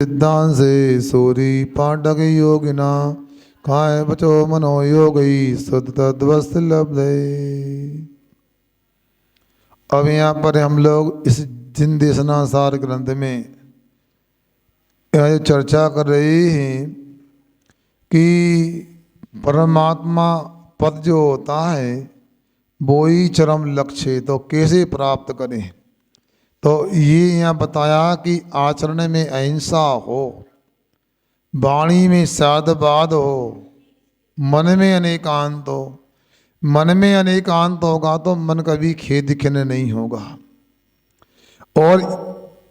सिद्धांसे सूरी पाठक योगिना खाए बचो मनो योगी सुध तद्वस्त लब्धे। अब यहाँ पर हम लोग इस जिन देशनासार ग्रंथ में यह चर्चा कर रहे हैं कि परमात्मा पद जो होता है वो ही चरम लक्ष्य है, तो कैसे प्राप्त करें। तो ये यहाँ बताया कि आचरण में अहिंसा हो, वाणी में साधवाद हो, मन में अनेकांत हो। मन में अनेकांत होगा तो मन कभी खेद खिन्न नहीं होगा, और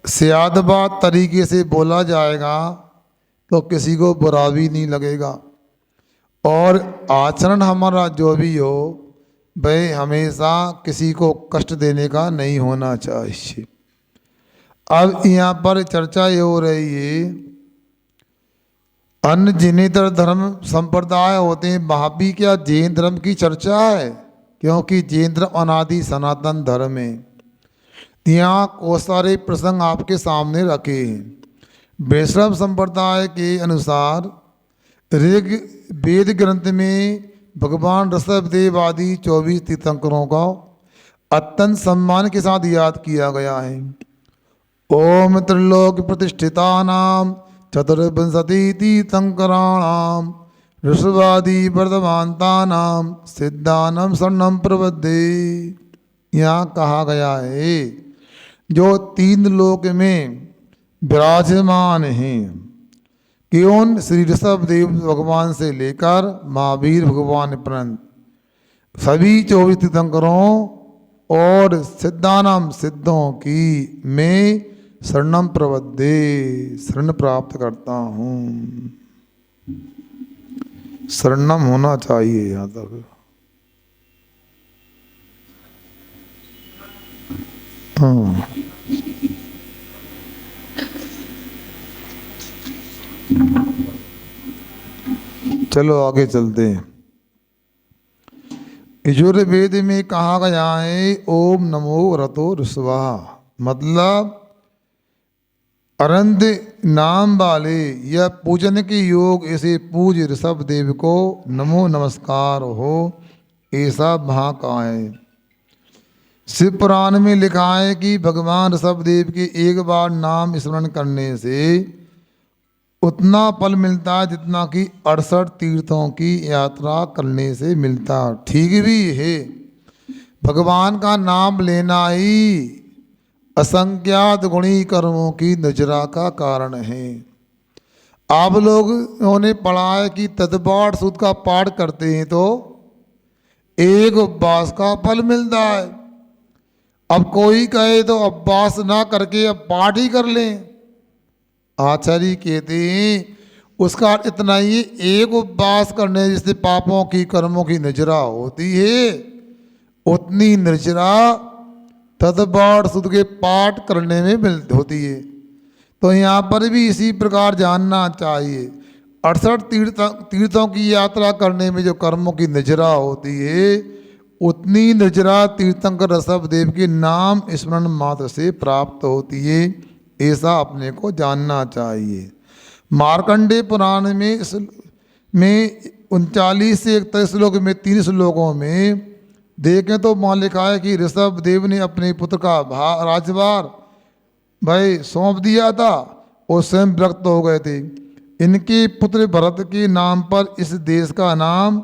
स्यादबाद तरीके से बोला जाएगा तो किसी को बुरा भी नहीं लगेगा। और आचरण हमारा जो भी हो वह हमेशा किसी को कष्ट देने का नहीं होना चाहिए। अब यहाँ पर चर्चा ये हो रही है, अन्य जिनेतर धर्म संप्रदाय होते हैं, वहाँ भी क्या जैन धर्म की चर्चा है, क्योंकि जैन धर्म अनादि सनातन धर्म है। यहाँ बहुत सारे प्रसंग आपके सामने रखे हैं। वैष्णव संप्रदाय के अनुसार ऋग वेद ग्रंथ में भगवान ऋषभदेव आदि 24 तीर्थंकरों का अत्यंत सम्मान के साथ याद किया गया है। ओम त्रिलोक प्रतिष्ठिता नाम चतुर्विंशति तीर्थंकराणाम ऋषभादि वर्धमानता नाम सिद्धानम शरणम प्रबद्धे। यहाँ कहा गया है जो 3 लोक में विराजमान हैं, क्यों श्री ऋषभदेव भगवान से लेकर महावीर भगवान पर्यंत सभी 24 तीर्थंकरों और सिद्धानम सिद्धों की मैं शरणम प्रबद्धे शरण प्राप्त करता हूँ। शरणम होना चाहिए यहाँ तक। हाँ, चलो आगे चलते हैं। यजुर्वेद में कहा गया है ओम नमो रतो ऋषभा, मतलब अरंध नाम वाले या पूजन के योग ऐसे पूज ऋषभ देव को नमो नमस्कार हो, ऐसा वहाँ कहा है। शिव पुराण में लिखा है कि भगवान ऋषभ देव के एक बार नाम स्मरण करने से उतना फल मिलता है जितना कि 68 तीर्थों की यात्रा करने से मिलता। ठीक भी है, भगवान का नाम लेना ही असंख्यात गुणी कर्मों की नजरा का कारण है। आप लोगों ने पढ़ा है कि तदपाठ सूत्र का पाठ करते हैं तो एक उपवास का फल मिलता है। अब कोई कहे तो उपवास ना करके अब पाठ ही कर लें। आचार्य कहते हैं उसका इतना ही, एक उपवास करने जिससे पापों की कर्मों की नजरा होती है उतनी नजरा तदपाठ सूत्र के पाठ करने में मिलती होती है। तो यहाँ पर भी इसी प्रकार जानना चाहिए। 68 तीर्थों की यात्रा करने में जो कर्मों की नजरा होती है उतनी नजरा तीर्थंकर ऋषभदेव के नाम स्मरण मात्र से प्राप्त होती है, ऐसा अपने को जानना चाहिए। मार्कंडेय पुराण में 39 से 41 श्लोक में 3 श्लोकों में देखें तो वहाँ लिखा है कि ऋषभदेव ने अपने पुत्र का राजभार भाई सौंप दिया था और स्वयं विरक्त हो गए थे। इनके पुत्र भरत के नाम पर इस देश का नाम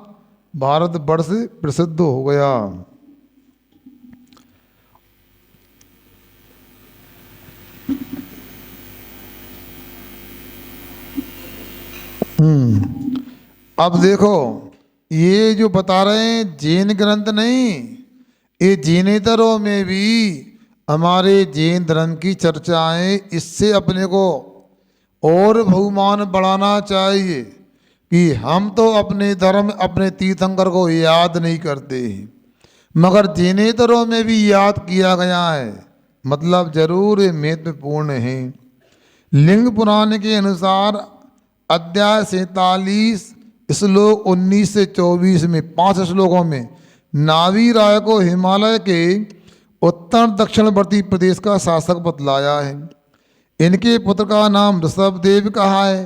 भारतवर्ष प्रसिद्ध हो गया। अब देखो ये जो बता रहे हैं जैन ग्रंथ नहीं, ये जैनेतरों में भी हमारे जैन धर्म की चर्चाएं, इससे अपने को और बहुमान बढ़ाना चाहिए कि हम तो अपने धर्म अपने तीर्थंकर को याद नहीं करते, मगर जैनेतरों में भी याद किया गया है, मतलब जरूर महत्वपूर्ण है। लिंग पुराण के अनुसार अध्याय 47 श्लोक 19 से 24 में 5 श्लोकों में नावी राय को हिमालय के उत्तर दक्षिणवर्ती प्रदेश का शासक बतलाया है। इनके पुत्र का नाम ऋषभदेव कहा है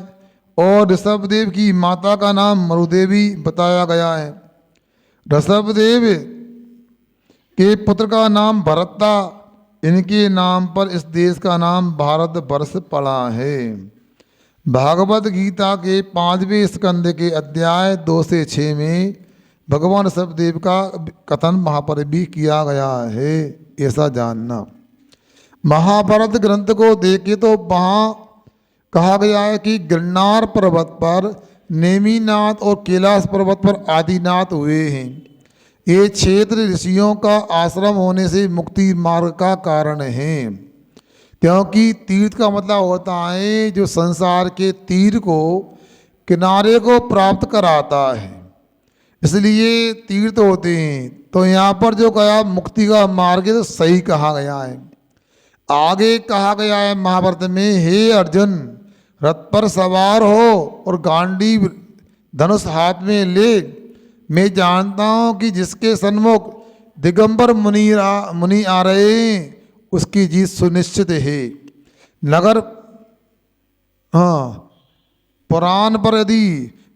और ऋषभदेव की माता का नाम मरुदेवी बताया गया है। ऋषभदेव के पुत्र का नाम भरत था। इनके नाम पर इस देश का नाम भारत वर्ष पड़ा है। भागवत गीता के 5वें स्कंद के अध्याय 2 से 6 में भगवान ऋषभदेव का कथन वहाँ पर भी किया गया है, ऐसा जानना। महाभारत ग्रंथ को देखे तो वहाँ कहा गया है कि गिरनार पर्वत पर नेमिनाथ और कैलाश पर्वत पर आदिनाथ हुए हैं। ये क्षेत्र ऋषियों का आश्रम होने से मुक्ति मार्ग का कारण है, क्योंकि तीर्थ का मतलब होता है जो संसार के तीर को किनारे को प्राप्त कराता है, इसलिए तीर्थ होते हैं। तो यहाँ पर जो कहा मुक्ति का मार्ग तो सही कहा गया है। आगे कहा गया है महाभारत में, हे अर्जुन रथ पर सवार हो और गांडीव धनुष हाथ में ले। मैं जानता हूँ कि जिसके सन्मुख दिगंबर मुनि आ रहे हैं उसकी जीत सुनिश्चित है। नगर पुराण पर यदि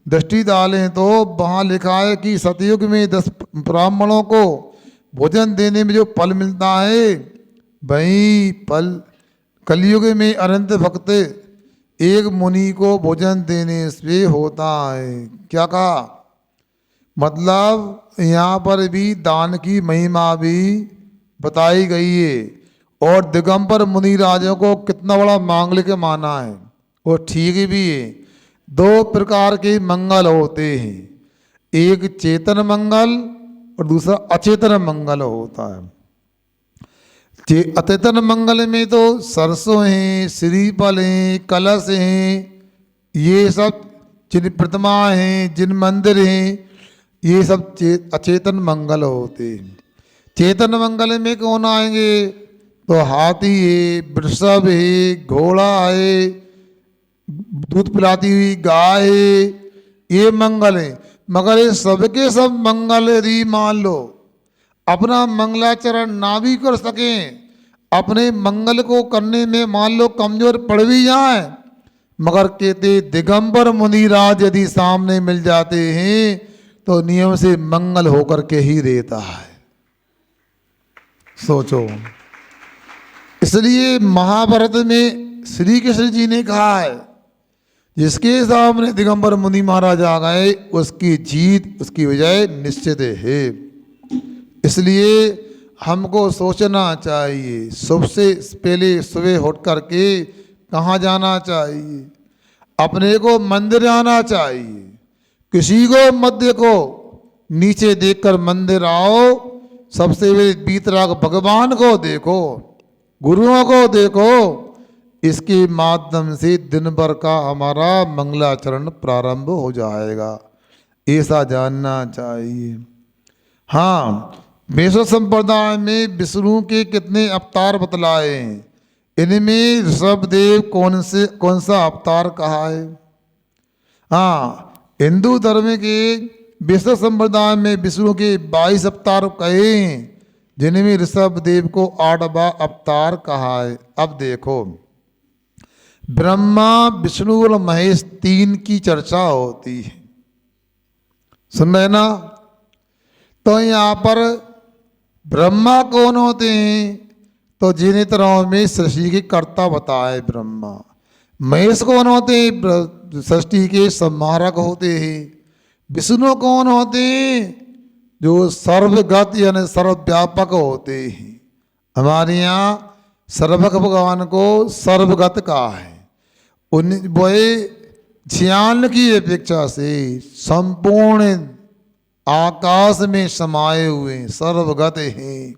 दृष्टि डालें तो वहाँ लिखा है कि सतयुग में 10 ब्राह्मणों को भोजन देने में जो फल मिलता है वही फल कलयुग में अनंत भक्त एक मुनि को भोजन देने से होता है। क्या कहा? मतलब यहाँ पर भी दान की महिमा भी बताई गई है। और दिगंबर मुनि राजों को कितना बड़ा मांगलिक माना है, वो ठीक भी है। 2 प्रकार के मंगल होते हैं, एक चेतन मंगल और दूसरा अचेतन मंगल होता है। अचेतन मंगल में तो सरसों हैं, श्रीफल हैं, कलश हैं, ये सब जिन प्रतिमा हैं, जिन मंदिर हैं, ये सब अचेतन मंगल होते हैं। चेतन मंगल में कौन आएंगे? तो हाथी है, वृषभ है, घोड़ा है, दूध पिलाती हुई गाय है, ये मंगल है। मगर ये सबके सब मंगल यदि मान लो अपना मंगलाचरण ना भी कर सकें, अपने मंगल को करने में मान लो कमजोर पड़ भी जाए, मगर कहते दिगंबर मुनिराज यदि सामने मिल जाते हैं तो नियम से मंगल होकर के ही रहता है। सोचो, इसलिए महाभारत में श्री कृष्ण जी ने कहा है जिसके सामने दिगंबर मुनि महाराज आ गए उसकी जीत, उसकी विजय निश्चित है। इसलिए हमको सोचना चाहिए, सबसे पहले सुबह उठ करके कहाँ जाना चाहिए? अपने को मंदिर आना चाहिए। किसी को मत देखो, नीचे देखकर मंदिर आओ। सबसे पहले बीतराग भगवान को देखो, गुरुओं को देखो। इसके माध्यम से दिन भर का हमारा मंगलाचरण प्रारंभ हो जाएगा, ऐसा जानना चाहिए। हाँ, वैष्णव संप्रदाय में विष्णु के कितने अवतार बतलाए हैं। इनमें ऋषभदेव कौन सा अवतार कहा है? हाँ, हिंदू धर्म के वैष्णव संप्रदाय में विष्णु के 22 अवतार कहे हैं, जिनमें ऋषभदेव को 8वां अवतार कहा है। अब देखो, ब्रह्मा विष्णु और महेश 3 की चर्चा होती है, सुन रहे ना? तो यहाँ पर ब्रह्मा कौन होते हैं? तो जिन तरह में सृष्टि के कर्ता बताए ब्रह्मा। महेश कौन होते हैं? सृष्टि के संहारक होते हैं। विष्णु कौन होते हैं? जो सर्वगत यानी सर्वव्यापक होते हैं। हमारे यहाँ सर्वक भगवान को सर्वगत कहा है। वही ज्ञान की अपेक्षा से संपूर्ण आकाश में समाये हुए सर्वगत हैं।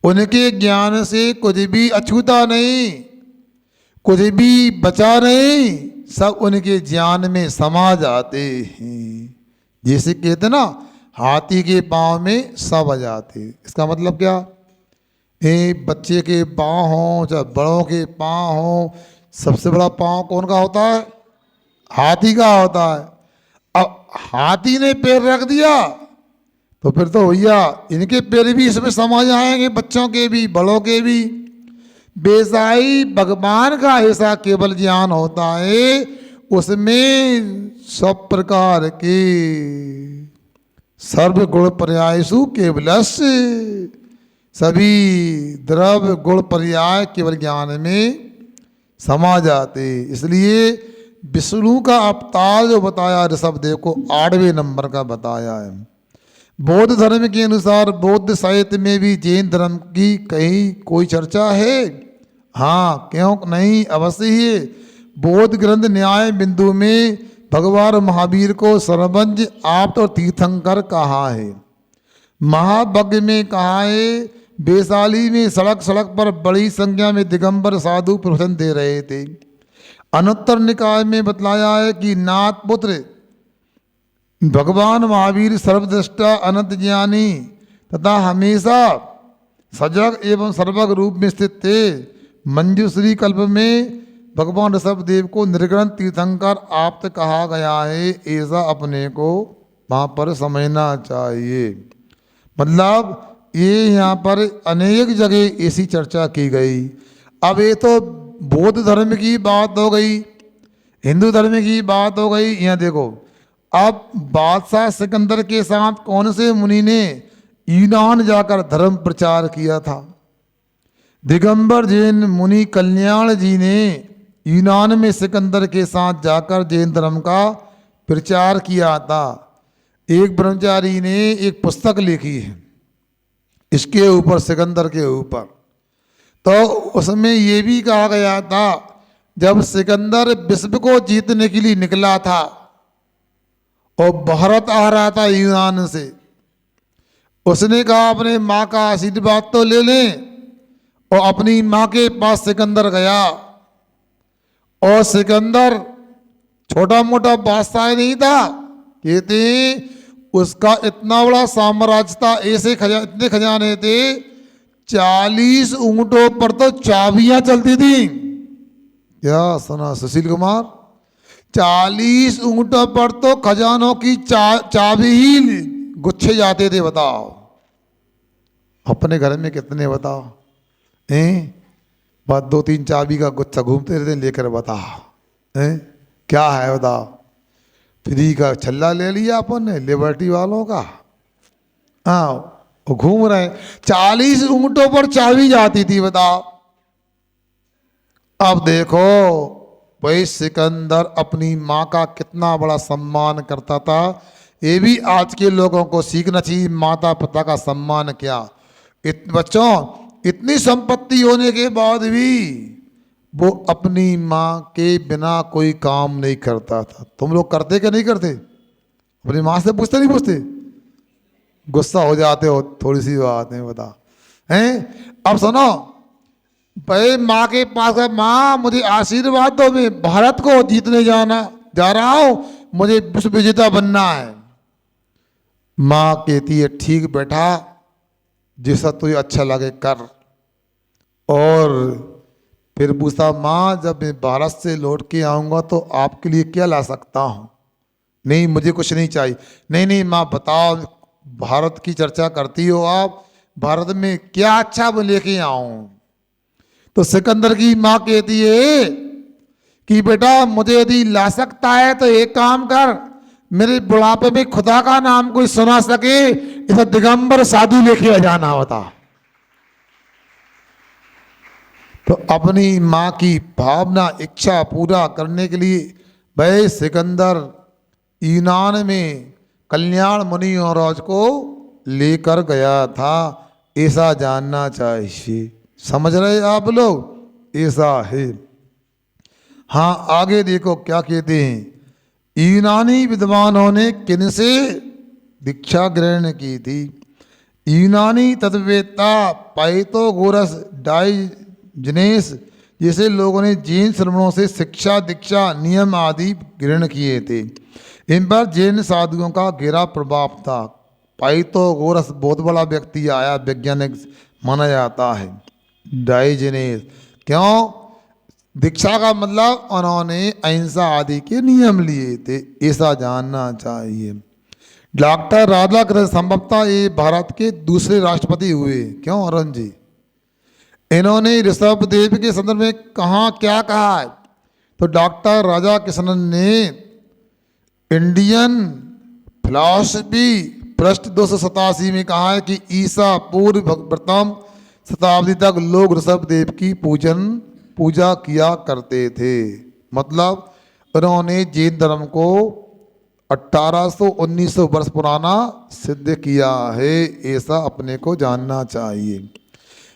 उनके ज्ञान से कुछ भी अछूता नहीं, कुछ भी बचा नहीं, सब उनके ज्ञान में समा जाते हैं। जैसे कहते ना, हाथी के पाँव में सब आ जाते। इसका मतलब क्या? बच्चे के पाँव हों चाहे बड़ों के पाँव हों, सबसे बड़ा पाँव कौन का होता है? हाथी का होता है। अब हाथी ने पैर रख दिया तो फिर तो भैया इनके पैर भी इसमें समा जाएंगे, बच्चों के भी बड़ों के भी। वैसा भगवान का ऐसा केवल ज्ञान होता है, उसमें सब प्रकार के सर्व गुण पर्यायसु केवलस्य, सभी द्रव्य गुण पर्याय केवल ज्ञान में समा जाते। इसलिए विष्णु का अवतार जो बताया ऋषभदेव को 8वें नंबर का बताया है। बौद्ध धर्म के अनुसार बौद्ध साहित्य में भी जैन धर्म की कहीं कोई चर्चा है? हाँ, क्यों नहीं, अवश्य ही है। बौद्ध ग्रंथ न्याय बिंदु में भगवान महावीर को सर्वज्ञ, आप्त और तीर्थंकर कहा है। महाभग्य में कहा है। वैशाली में सड़क सड़क पर बड़ी संख्या में दिगंबर साधु प्रवचन दे रहे थे। अनुत्तर निकाय में बतलाया है कि नाथ पुत्र भगवान महावीर सर्वदृष्टा अनंत ज्ञानी तथा हमेशा सजग एवं सर्वग रूप में स्थित थे। मंजूश्री कल्प में भगवान ऋषभदेव को निर्गुण तीर्थंकर आप्त कहा गया है, ऐसा अपने को वहाँ पर समझना चाहिए। मतलब ये यहाँ पर अनेक जगह ऐसी चर्चा की गई। अब ये तो बौद्ध धर्म की बात हो गई, हिंदू धर्म की बात हो गई। यहाँ देखो, अब बादशाह सिकंदर के साथ कौन से मुनि ने यूनान जाकर धर्म प्रचार किया था? दिगंबर जैन मुनि कल्याण जी ने यूनान में सिकंदर के साथ जाकर जैन धर्म का प्रचार किया था। एक ब्रह्मचारी ने एक पुस्तक लिखी है इसके ऊपर, सिकंदर के ऊपर। तो उसमें ये भी कहा गया था, जब सिकंदर विश्व को जीतने के लिए निकला था और भारत आ रहा था यूनान से, उसने कहा अपने माँ का आशीर्वाद तो ले लें, और अपनी माँ के पास सिकंदर गया। और सिकंदर छोटा मोटा बादशाह नहीं था, कहते उसका इतना बड़ा साम्राज्य था, ऐसे इतने खजाने थे, 40 ऊंटों पर तो चाबियां चलती थी। क्या सुना सुशील कुमार? 40 ऊंटों पर तो खजानों की चाबी ही गुच्छे जाते थे। बताओ अपने घर में कितने, बताओ बस 2-3 चाबी का गुच्छा घूमते रहते लेकर। बताओ क्या है, बताओ। फ्री का छल्ला ले लिया अपन ने लिबर्टी वालों का। हाँ, वो घूम रहे, 40 ऊंटों पर चाबी जाती थी। बताओ। अब देखो भाई, सिकंदर अपनी माँ का कितना बड़ा सम्मान करता था। ये भी आज के लोगों को सीखना चाहिए, माता पिता का सम्मान क्या। बच्चों, इतनी संपत्ति होने के बाद भी वो अपनी माँ के बिना कोई काम नहीं करता था। तुम लोग करते क्या नहीं करते? अपनी माँ से पूछते नहीं पूछते? गुस्सा हो जाते हो थोड़ी सी बात है, बता हैं। अब सुनो भाई, माँ के पास है, माँ मुझे आशीर्वाद दो, मैं भारत को जीतने जा रहा हूं, मुझे विश्व विजेता बनना है। माँ कहती है ठीक बेटा, जैसा तुझे अच्छा लगे कर। और फिर पूछता, माँ जब मैं भारत से लौट के आऊँगा तो आपके लिए क्या ला सकता हूँ? नहीं मुझे कुछ नहीं चाहिए। नहीं नहीं माँ बताओ, भारत की चर्चा करती हो आप, भारत में क्या अच्छा मैं लेके आऊँ? तो सिकंदर की माँ कहती है कि बेटा मुझे यदि ला सकता है तो एक काम कर, मेरे बुढ़ापे में खुदा का नाम कोई सुना सके ऐसा दिगंबर साधु लेके आ जाना होता। तो अपनी माँ की भावना इच्छा पूरा करने के लिए भाई सिकंदर यूनान में कल्याण मुनि महाराज को लेकर गया था। ऐसा जानना चाहिए। समझ रहे आप लोग? ऐसा है। हाँ, आगे देखो क्या कहते हैं। यूनानी विद्वानों ने किनसे दीक्षा ग्रहण की थी? यूनानी तत्ववेत्ता पाइथागोरस, डायोजनीस जैसे लोगों ने जैन श्रमणों से शिक्षा दीक्षा नियम आदि ग्रहण किए थे। इन पर जैन साधुओं का गहरा प्रभाव था। पाइथागोरस बहुत बड़ा व्यक्ति आया, वैज्ञानिक माना जाता है। डायोजनीस क्यों? दीक्षा का मतलब उन्होंने अहिंसा आदि के नियम लिए थे, ऐसा जानना चाहिए। डॉक्टर राधाकृष्ण संभवतः ये भारत के दूसरे राष्ट्रपति हुए। क्यों अरुण जी? इन्होंने ऋषभ देव के संदर्भ में कहाँ क्या कहा है? तो डॉक्टर राजा कृष्णन ने इंडियन फिलॉसफी पृष्ठ 287 में कहा है कि ईसा पूर्व प्रथम शताब्दी तक लोग ऋषभ देव की पूजा किया करते थे। मतलब उन्होंने जैन धर्म को 1800-1900 वर्ष पुराना सिद्ध किया है, ऐसा अपने को जानना चाहिए।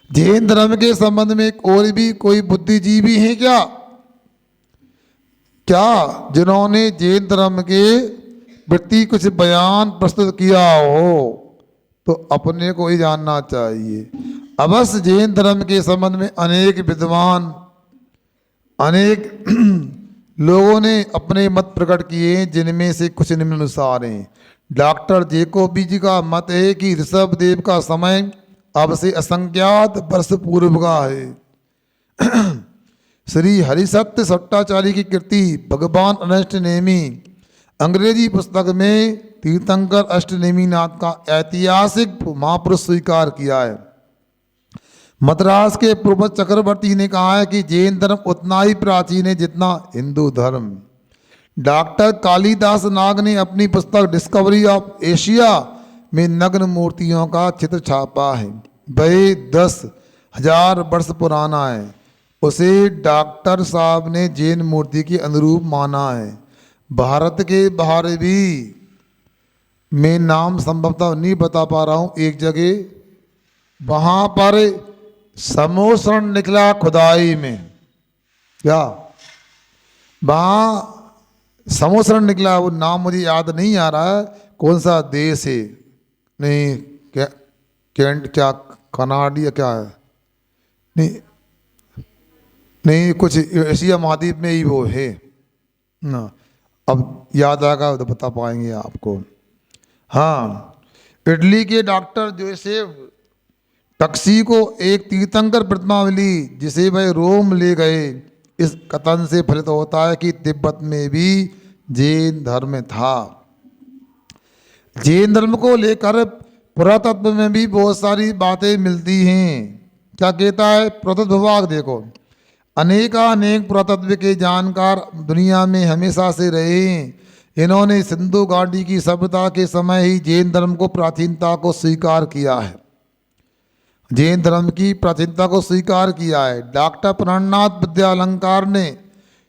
जैन धर्म के संबंध में और भी कोई बुद्धिजीवी हैं क्या जिन्होंने जैन धर्म के प्रति कुछ बयान प्रस्तुत किया हो? तो अपने को ही जानना चाहिए। अवश्य जैन धर्म के संबंध में अनेक विद्वान अनेक लोगों ने अपने मत प्रकट किए हैं, जिनमें से कुछ निम्नानुसार हैं। डॉक्टर जैकोबी जी का मत है कि ऋषभ देव का समय अब से असंख्यात वर्ष पूर्व का है। श्री हरिसत्य सट्टाचार्य की कृति भगवान अष्टनेमी अंग्रेजी पुस्तक में तीर्थंकर अष्टनेमीनाथ का ऐतिहासिक महापुरुष स्वीकार किया है। मद्रास के पूर्व चक्रवर्ती ने कहा है कि जैन धर्म उतना ही प्राचीन है जितना हिंदू धर्म। डॉक्टर कालिदास नाग ने अपनी पुस्तक डिस्कवरी ऑफ एशिया में नग्न मूर्तियों का चित्र छापा है। वह 10,000 वर्ष पुराना है। उसे डॉक्टर साहब ने जैन मूर्ति के अनुरूप माना है। भारत के बाहर भी मैं नाम संभवतः नहीं बता पा रहा हूँ, एक जगह वहाँ पर समोसरण निकला खुदाई में, क्या वहाँ समोसरण निकला, वो नाम मुझे याद नहीं आ रहा है कौन सा देश है, नहीं कैंट क्या कनाडा क्या है, नहीं कुछ एशिया महाद्वीप में ही वो है ना, अब याद आएगा तो बता पाएंगे आपको। हाँ, इटली के डॉक्टर जोसेफ टक्सी को एक तीर्थंकर प्रतिमा मिली जिसे वह रोम ले गए। इस कथन से फलित होता है कि तिब्बत में भी जैन धर्म था। जैन धर्म को लेकर पुरातत्व में भी बहुत सारी बातें मिलती हैं। क्या कहता है पुरातत्व विभाग? देखो, अनेक पुरातत्व के जानकार दुनिया में हमेशा से रहे हैं। इन्होंने सिंधु घाटी की सभ्यता के समय ही जैन धर्म को प्राचीनता को स्वीकार किया है। जैन धर्म की प्राचीनता को स्वीकार किया है। डॉक्टर प्राणनाथ विद्यालंकार ने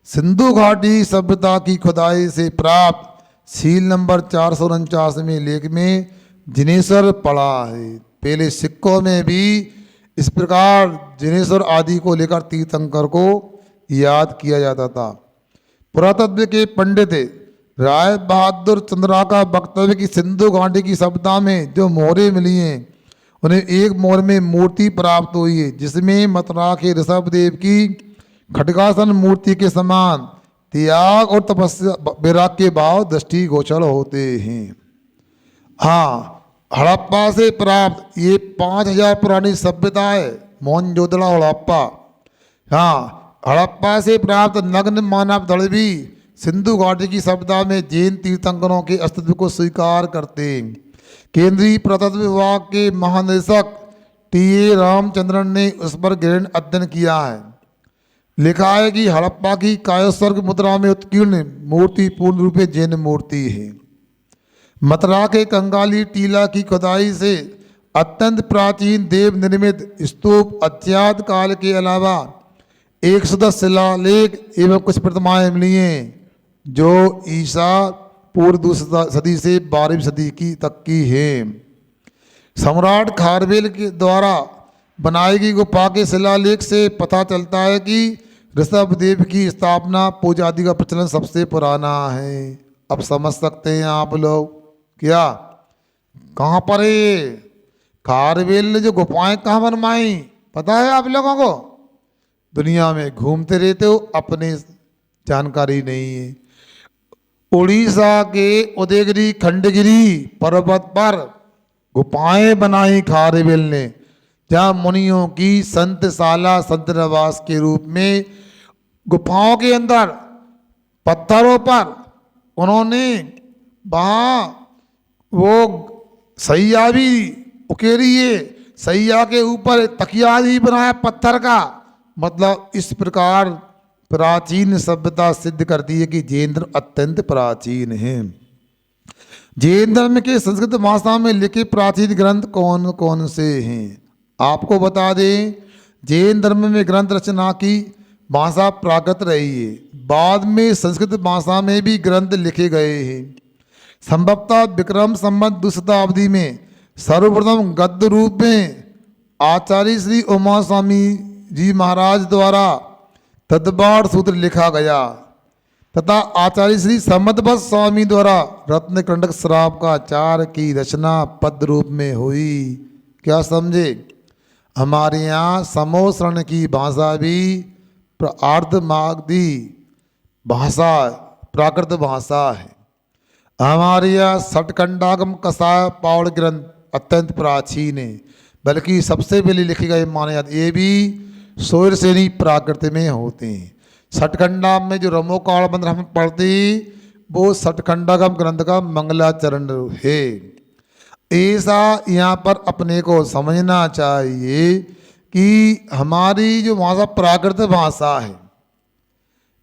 सिंधु घाटी सभ्यता की खुदाई से प्राप्त सील नंबर 449 में लेख में जिनेश्वर पढ़ा है। पहले सिक्कों में भी इस प्रकार जिनेश्वर आदि को लेकर तीर्थंकर को याद किया जाता था। पुरातत्व के पंडित राय बहादुर चंद्रा का वक्तव्य कि सिंधु घाटी की सभ्यता में जो मोहरें मिली हैं उन्हें एक मोहर में मूर्ति प्राप्त हुई है जिसमें मथुरा के ऋषभ देव की खड्गासन मूर्ति के समान त्याग और तपस्या वैराग्य के भाव दृष्टि गोचर होते हैं। हाँ, हड़प्पा से प्राप्त ये 5000 पुरानी सभ्यता है, मोहनजोदड़ो हड़प्पा। हाँ, हड़प्पा से प्राप्त नग्न मानव धड़ भी सिंधु घाटी की सभ्यता में जैन तीर्थंकरों के अस्तित्व को स्वीकार करते हैं। केंद्रीय पुरातत्व विभाग के महानिदेशक टी.ए. रामचंद्रन ने उस पर गहन अध्ययन किया है। लिखा है कि हड़प्पा की कायोत्सर्ग मुद्रा में उत्कीर्ण मूर्ति पूर्ण रूप से जैन मूर्ति है। मथुरा के कंगाली टीला की खुदाई से अत्यंत प्राचीन देव निर्मित स्तूप अज्ञात काल के अलावा 110 शिलालेख एवं कुछ प्रतिमाएं मिली हैं जो ईसा पूर्व 2 सदी से 12वीं सदी की तक की है। सम्राट खारवेल के द्वारा बनाई गई गुफा के शिलालेख से पता चलता है कि ऋषभ देव की स्थापना पूजा आदि का प्रचलन सबसे पुराना है। अब समझ सकते हैं आप लोग क्या कहाँ पर है खारवेल ने जो गुफाएं कहाँ बनवाई, पता है आप लोगों को? दुनिया में घूमते रहते हो, अपने जानकारी नहीं है। उड़ीसा के उदयगिरी खंडगिरी पर्वत पर गुफाएं बनाई खारवेल ने, जहाँ मुनियों की संतशाला संतनिवास के रूप में गुफाओं के अंदर पत्थरों पर उन्होंने वहाँ वो सैया भी उकेरी है, सैया के ऊपर तकिया भी बनाया पत्थर का। मतलब इस प्रकार प्राचीन सभ्यता सिद्ध करती है कि जैन धर्म अत्यंत प्राचीन है। जैन धर्म के संस्कृत भाषा में लिखे प्राचीन ग्रंथ कौन कौन से हैं? आपको बता दें, जैन धर्म में ग्रंथ रचना की भाषा प्राकृत रही है। बाद में संस्कृत भाषा में भी ग्रंथ लिखे गए हैं। संभवतः विक्रम संवत 2 शताब्दी में सर्वप्रथम गद्य रूप में आचार्य श्री उमा स्वामी जी महाराज द्वारा तद्वार सूत्र लिखा गया तथा आचार्य श्री समदभट्ट स्वामी द्वारा रत्नकंडक श्राप का आचार की रचना पद रूप में हुई। क्या समझे? हमारे यहाँ समोसरण की भाषा भी अर्धमागधी भाषा प्राकृत भाषा है। हमारे यहाँ सटकंडागम कसाय पावड़ ग्रंथ अत्यंत प्राचीन है, बल्कि सबसे पहले लिखे गए माने जाते। ये भी सोयर श्रेणी प्राकृत में होते हैं। सटकंडा में जो रमोकाल मंत्र हम पढ़ते वो सटकंडागम ग्रंथ का मंगलाचरण है। ऐसा यहाँ पर अपने को समझना चाहिए कि हमारी जो भाषा प्राकृत भाषा है।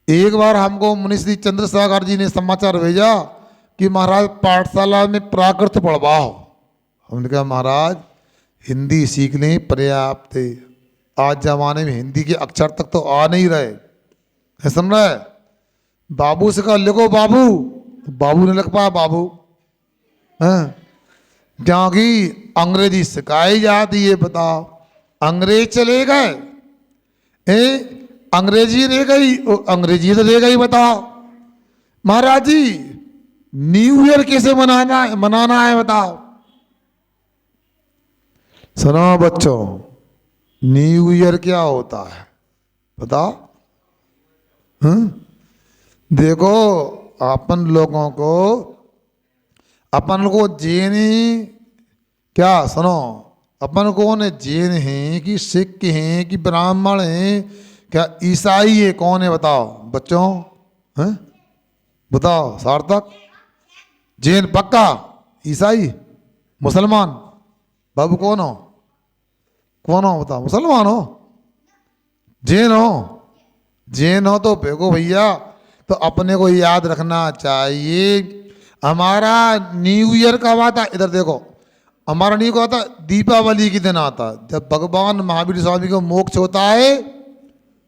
एक बार हमको मुनि श्री चंद्रसागर जी ने समाचार भेजा कि महाराज पाठशाला में प्राकृत पढ़वाओ। हमने कहा महाराज हिंदी सीख लें, पर्याप्त है। आज जमाने में हिंदी के अक्षर तक तो आ नहीं रहे है, सुन रहे? बाबू से कहा लिखो बाबू, बाबू ने लिख पाया बाबू, क्योंकि अंग्रेजी सिखाई जाती है। बताओ, अंग्रेज चले गए, अंग्रेजी रह गई, अंग्रेजी तो रह गई। बताओ महाराज जी न्यू ईयर कैसे मनाना है बताओ। सुनो बच्चों, न्यू ईयर क्या होता है बताओ? देखो अपन लोगों को, अपन को जैन क्या, सुनो, अपन कौन है? जैन हैं कि सिख हैं कि ब्राह्मण हैं, क्या ईसाई है? कौन है बताओ बच्चों? हैं बताओ? सार्थक जैन पक्का, ईसाई मुसलमान? बाबू कौन हो? कौन हो बताओ? मुसलमान हो? जैन हो? जैन हो तो फेंको भैया। तो अपने को याद रखना चाहिए हमारा न्यू ईयर कब आता? इधर देखो, हमारा न्यू ईयर आता दीपावली के दिन आता, जब भगवान महावीर स्वामी को मोक्ष होता है।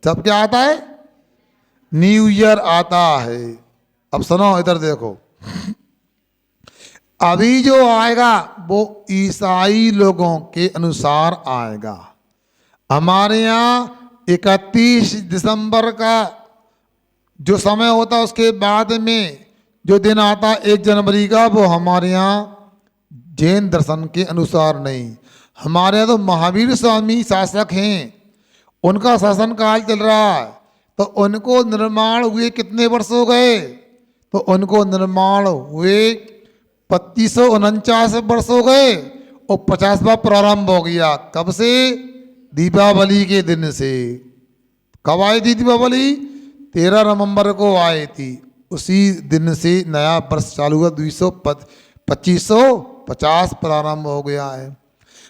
जब क्या आता है? न्यू ईयर आता है। अब सुनो इधर देखो, अभी जो आएगा वो ईसाई लोगों के अनुसार आएगा। हमारे यहाँ 31 दिसंबर का जो समय होता है उसके बाद में जो दिन आता 1 जनवरी का, वो हमारे यहाँ जैन दर्शन के अनुसार नहीं। हमारे यहाँ तो महावीर स्वामी शासक हैं, उनका शासन काल चल रहा है। तो उनको निर्माण हुए कितने वर्ष हो गए? तो उनको निर्माण हुए 2549 वर्ष हो गए और 50वां प्रारंभ हो गया। कब से? दीपावली के दिन से। कब आई थी दीपावली? 13 नवंबर को आई थी। उसी दिन से नया वर्ष चालू हुआ, 2550 प्रारंभ हो गया है।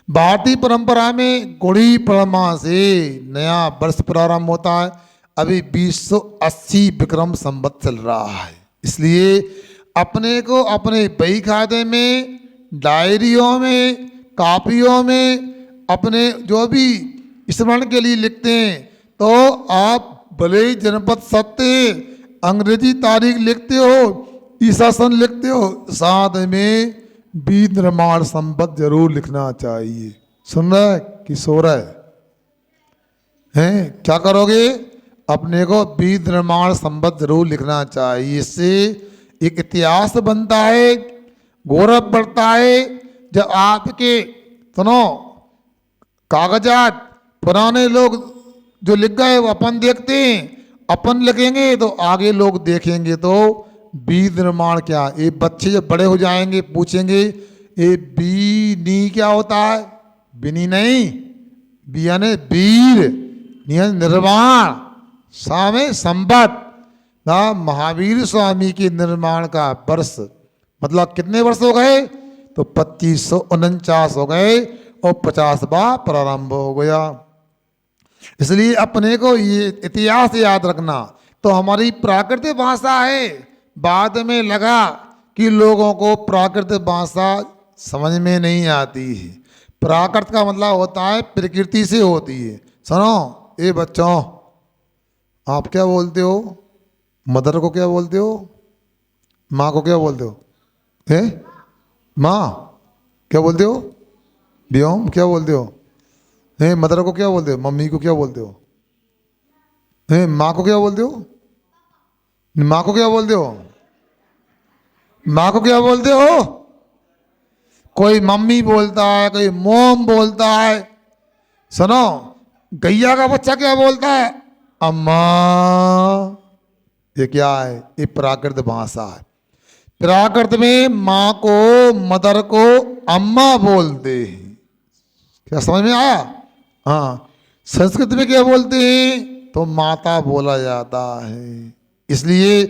भारतीय परंपरा में गुड़ी पड़वा से नया वर्ष प्रारंभ होता है। अभी 2080 विक्रम संवत चल रहा है। इसलिए अपने को अपने बही खाते में, डायरियों में, कापियों में अपने जो भी स्मरण के लिए लिखते हैं, तो आप भले ही जनपद सत्य अंग्रेजी तारीख लिखते हो, ईसा सन लिखते हो, साथ में भी निर्माण संवत जरूर लिखना चाहिए। सुन रहा है कि सो रहा है? क्या करोगे? अपने को भी निर्माण संवत जरूर लिखना चाहिए। इससे एक इतिहास बनता है, गौरव बढ़ता है। जब आपके सुनो कागजात पुराने लोग जो लिख गए वो अपन देखते हैं, अपन लिखेंगे तो आगे लोग देखेंगे। तो बीज निर्माण क्या? ये बच्चे जब बड़े हो जाएंगे पूछेंगे ये बीनी क्या होता है? बिनी नहीं, बिया ने वीर, निर्माण, सामे संवत। महावीर स्वामी के निर्माण का वर्ष मतलब कितने वर्ष हो गए? तो 2549 हो गए और 50वां प्रारंभ हो गया। इसलिए अपने को ये इतिहास याद रखना। तो हमारी प्राकृतिक भाषा है। बाद में लगा कि लोगों को प्राकृतिक भाषा समझ में नहीं आती है। प्राकृत का मतलब होता है प्रकृति से होती है। सुनो ये बच्चों, आप क्या बोलते हो? मदर को क्या बोलते हो? माँ को क्या बोलते हो? है माँ क्या बोलते हो? व्योम क्या बोलते हो? है मदर को क्या बोलते हो? मम्मी को क्या बोलते हो? है माँ को क्या बोलते हो? माँ को क्या बोलते हो? माँ को क्या बोलते हो? कोई मम्मी बोलता है, कोई मोम बोलता है। सुनो, गैया का बच्चा क्या बोलता है? अम्मा। ये क्या है? ये प्राकृत भाषा है। प्राकृत में माँ को, मदर को अम्मा बोलते हैं। क्या समझ में आया? हाँ। संस्कृत में क्या बोलते हैं? तो माता बोला जाता है। इसलिए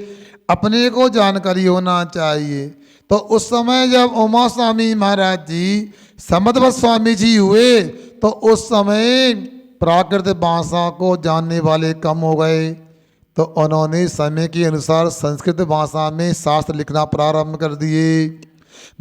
अपने को जानकारी होना चाहिए। तो उस समय जब उमा स्वामी महाराज जी समदवत स्वामी जी हुए, तो उस समय प्राकृतिक भाषा को जानने वाले कम हो गए। तो उन्होंने समय के अनुसार संस्कृत भाषा में शास्त्र लिखना प्रारंभ कर दिए।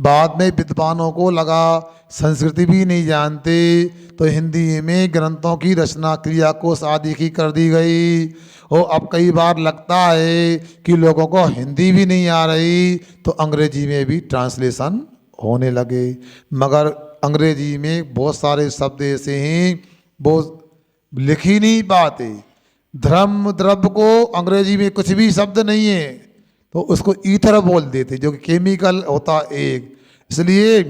बाद में विद्वानों को लगा संस्कृति भी नहीं जानते, तो हिंदी में ग्रंथों की रचना क्रिया कोश आदि की कर दी गई। और अब कई बार लगता है कि लोगों को हिंदी भी नहीं आ रही, तो अंग्रेजी में भी ट्रांसलेशन होने लगे। मगर अंग्रेजी में बहुत सारे शब्द ऐसे हैं वो लिख ही नहीं पाते। धर्म द्रव्य को अंग्रेजी में कुछ भी शब्द नहीं है, तो उसको ईथर बोल देते, जो कि केमिकल होता एक। इसलिए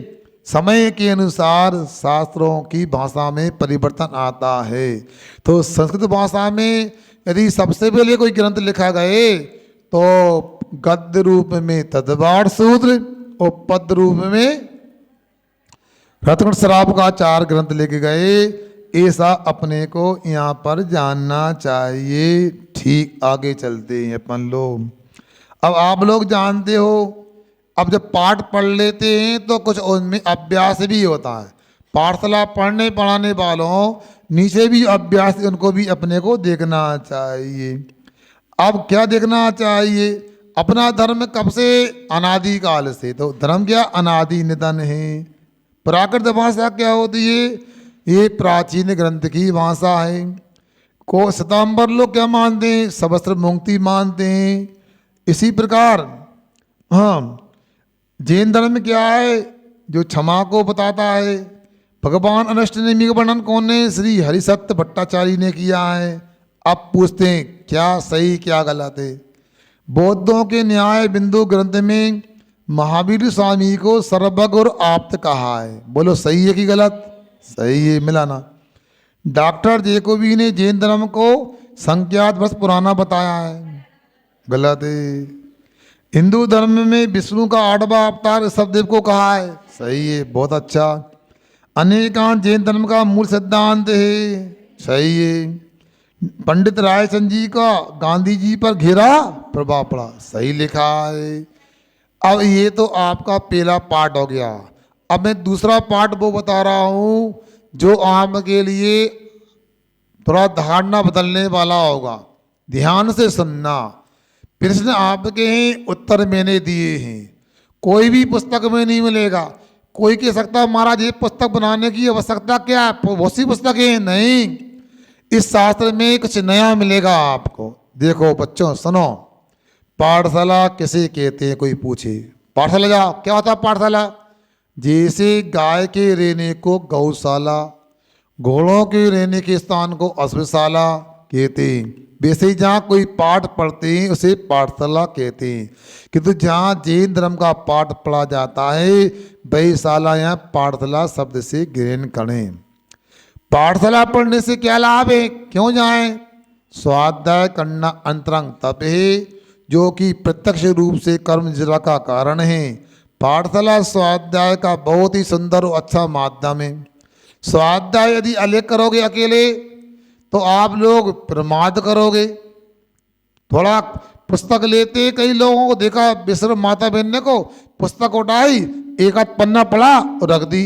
समय के अनुसार शास्त्रों की भाषा में परिवर्तन आता है। तो संस्कृत भाषा में यदि सबसे पहले कोई ग्रंथ लिखा गए तो गद्य रूप में तदबार सूत्र और पद रूप में रत्न शराब का 4 ग्रंथ लिखे गए। ऐसा अपने को यहाँ पर जानना चाहिए। ठीक, आगे चलते हैं अपन लोग। अब आप लोग जानते हो, अब जब पाठ पढ़ लेते हैं तो कुछ उनमें अभ्यास भी होता है। पाठशाला पढ़ने पढ़ाने वालों नीचे भी अभ्यास, उनको भी अपने को देखना चाहिए। अब क्या देखना चाहिए? अपना धर्म कब से? अनादि काल से। तो धर्म क्या? अनादि निधन है। प्राकृत भाषा क्या होती है? ये प्राचीन ग्रंथ की भाषा है। को श्वेतांबर लोग क्या मानते हैं? सहस्त्र मुक्ति मानते हैं। इसी प्रकार हाँ, जैन धर्म क्या है? जो क्षमा को बताता है। भगवान अष्टनेमी का वर्णन कौन ने? श्री हरिसत्य भट्टाचार्य ने किया है। अब पूछते हैं क्या सही क्या गलत है? बौद्धों के न्याय बिंदु ग्रंथ में महावीर स्वामी को सर्वज्ञ और आप्त कहा है। बोलो सही है कि गलत? सही है, मिलाना। डॉक्टर जेकोबी ने जैन धर्म को संख्यात बस पुराना बताया है। गलत है। हिंदू धर्म में विष्णु का 8वां अवतार ऋषभदेव को कहा है। सही है, बहुत अच्छा। अनेकांत जैन धर्म का मूल सिद्धांत है। सही है। पंडित रायचंद जी का गांधी जी पर घेरा प्रभाव पड़ा। सही लिखा है। अब ये तो आपका पहला पार्ट हो गया। अब मैं दूसरा पार्ट वो बता रहा हूँ जो आपके लिए थोड़ा धारणा बदलने वाला होगा। ध्यान से सुनना। प्रश्न आपके हैं, उत्तर मैंने दिए हैं। कोई भी पुस्तक में नहीं मिलेगा। कोई कह सकता है महाराज ये पुस्तक बनाने की आवश्यकता क्या है, बहुत सी पुस्तकें। नहीं, इस शास्त्र में कुछ नया मिलेगा आपको। देखो बच्चों सुनो, पाठशाला किसे कहते हैं? कोई पूछे पाठशाला जाओ, क्या होता है पाठशाला? जैसे गाय के रहने को गौशाला, घोड़ों के रहने के स्थान को अश्वशाला कहते हैं, वैसे ही जहाँ कोई पाठ पढ़ते हैं उसे पाठशाला कहते हैं। किंतु जहाँ जैन धर्म का पाठ पढ़ा जाता है वही शाला या पाठशाला शब्द से ग्रहण करें। पाठशाला पढ़ने से क्या लाभ है? क्यों जाएं? स्वाध्याय करना अंतरंग तप है जो कि प्रत्यक्ष रूप से कर्म जरा का कारण है। पाठशाला स्वाध्याय का बहुत ही सुंदर और अच्छा माध्यम है। स्वाध्याय यदि अलग करोगे अकेले तो आप लोग प्रमाद करोगे। थोड़ा पुस्तक लेते, कई लोगों को देखा विश्व माता बहन को पुस्तक उठाई, एक आध पन्ना पढ़ा और रख दी।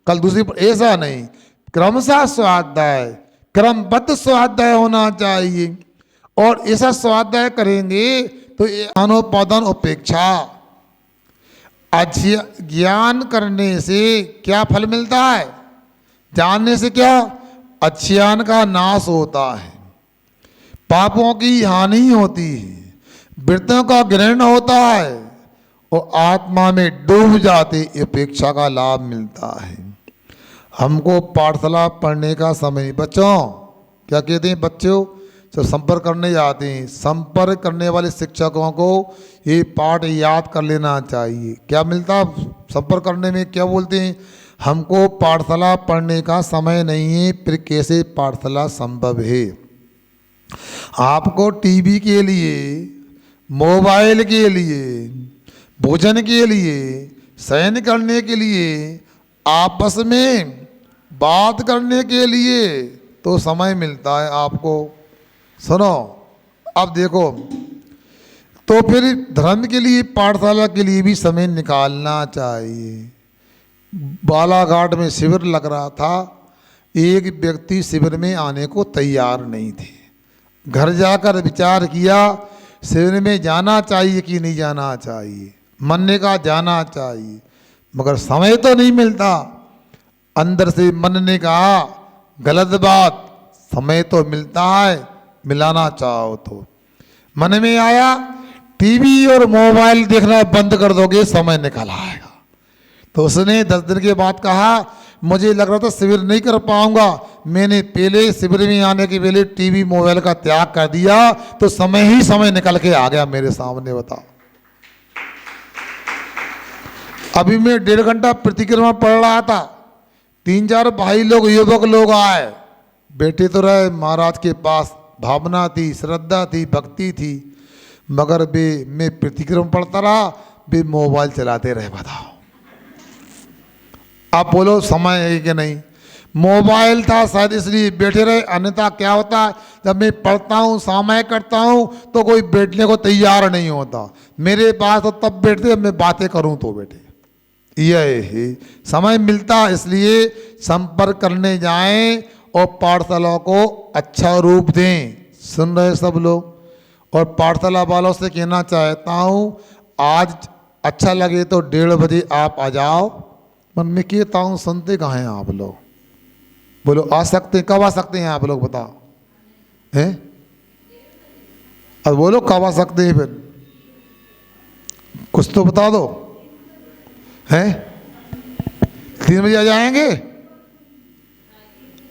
कल दूसरी ऐसा नहीं, क्रमशः स्वाध्याय, क्रमबद्ध स्वाध्याय होना चाहिए। और ऐसा स्वाध्याय करेंगे तो अनोपादान उपेक्षा, ज्ञान करने से क्या फल मिलता है? जानने से क्या? अज्ञान का नाश होता है, पापों की हानि होती है, वृत्तियों का ग्रहण होता है और आत्मा में डूब जाते उपेक्षा का लाभ मिलता है। हमको पाठशाला पढ़ने का समय, बच्चों क्या कहते हैं, बच्चों जब संपर्क करने जाते हैं, संपर्क करने वाले शिक्षकों को ये पाठ याद कर लेना चाहिए। क्या मिलता संपर्क करने में? क्या बोलते हैं, हमको पाठशाला पढ़ने का समय नहीं है, फिर कैसे पाठशाला संभव है? आपको टीवी के लिए, मोबाइल के लिए, भोजन के लिए, शयन करने के लिए, आपस में बात करने के लिए तो समय मिलता है आपको। सुनो, अब देखो, तो फिर धर्म के लिए, पाठशाला के लिए भी समय निकालना चाहिए। बालाघाट में शिविर लग रहा था, एक व्यक्ति शिविर में आने को तैयार नहीं थे। घर जाकर विचार किया शिविर में जाना चाहिए कि नहीं जाना चाहिए, मन ने कहा जाना चाहिए, मगर समय तो नहीं मिलता। अंदर से मन ने कहा गलत बात, समय तो मिलता है, मिलाना चाहो तो। मन में आया टीवी और मोबाइल देखना बंद कर दोगे समय निकल आएगा। तो उसने 10 दिन के बाद कहा मुझे लग रहा था शिविर नहीं कर पाऊंगा, मैंने पहले शिविर में आने के पहले टीवी मोबाइल का त्याग कर दिया, तो समय ही समय निकल के आ गया मेरे सामने। बताओ, अभी मैं 1.5 घंटा प्रतिक्रमण पढ़ रहा था, 3-4 भाई लोग, युवक लोग आए, बैठे तो रहे महाराज के पास, भावना थी, श्रद्धा थी, भक्ति थी, मगर वे, मैं प्रतिक्रमण पढ़ता रहा, वे मोबाइल चलाते रहे। बताओ, आप बोलो समय है कि नहीं? मोबाइल था शायद इसलिए बैठे रहे, अन्यथा क्या होता है, जब मैं पढ़ता हूँ, सामय करता हूँ, तो कोई बैठने को तैयार नहीं होता मेरे पास, तो तब बैठते जब मैं बातें करूँ तो बैठे। यह है समय मिलता, इसलिए संपर्क करने जाएं और पाठशाला को अच्छा रूप दें। सुन रहे सब लोग? और पाठशाला वालों से कहना चाहता हूँ, आज अच्छा लगे तो 1:30 बजे आप आ जाओ। मन में कहता हूँ, सुनते कहाँ हैं आप लोग? बोलो, आ सकते हैं? कब आ सकते हैं आप लोग? बताओ हैं? अब बोलो कब आ सकते हैं? फिर कुछ तो बता दो हैं? 3 बजे आ जाएंगे?